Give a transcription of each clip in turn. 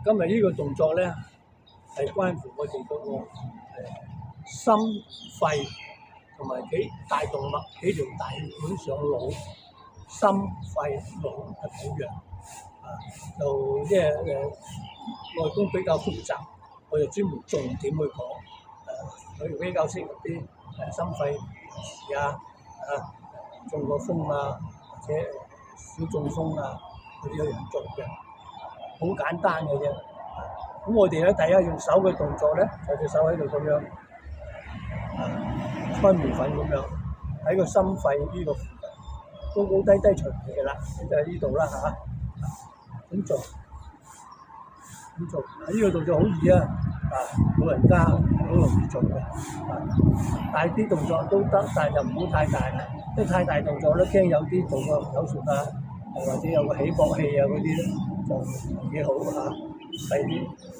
今日呢個動作咧係關乎我哋嗰個心肺同埋幾大動脈幾條大血管上腦，心肺腦嘅保養就即係內功比較複雜，我就專門重點去講佢比較適合啲心肺事中過風或者小中風嗰啲有人做嘅，好簡單嘅啫。咁我哋咧第一用手嘅動作咧，就隻手喺度咁樣搓麵粉咁樣，喺個心肺呢個附近，高高低低隨便嘅啦，就喺呢度啦咁做，呢個動作好易老人家好容易做嘅，大啲動作都得，但係就唔好太大啦，即係太大動作咧，驚有啲動作有術或者有個起搏器嗰啲咧，就唔幾好細啲。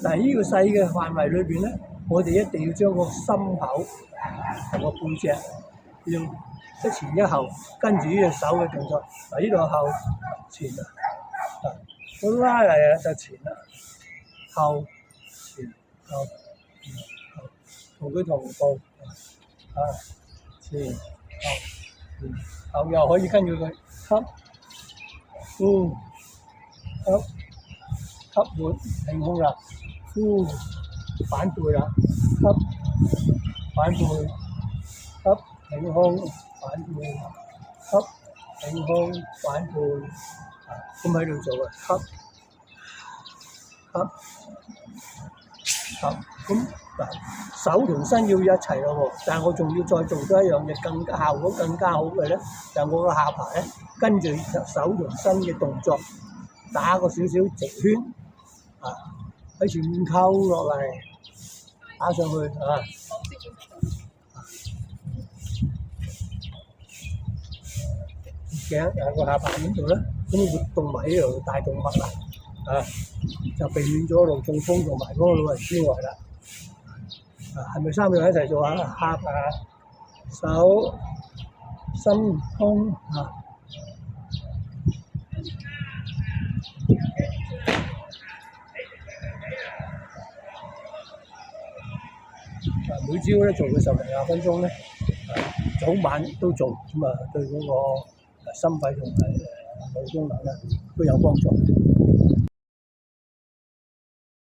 但係呢個細嘅範圍裏邊咧，我哋一定要將個心口同個背脊要一前一後，跟住呢隻手嘅動作。呢度後前我拉嚟就前啦，後前後同佢同步前後又可以跟住佢吸呼吸滿停空啦，呼反背啦，吸反背，吸停空反背，吸停空反背，咁喺度做吸咁手同身要一齊咯喎，但係我仲要再做多一樣嘢，效果更加好嘅咧，就係我個下巴咧跟住手同身嘅動作打個少少直圈喺前面扣落嚟，打上去頸個下巴點做咧？咁活動埋呢度大動脈啦，就避免咗腦中風同埋嗰個老人痴呆啦。係咪三樣一齊做下巴、手、心、胸每朝咧做佢10零20分鐘咧，早晚都做，咁對嗰個心肺同埋腦功能咧都有幫助。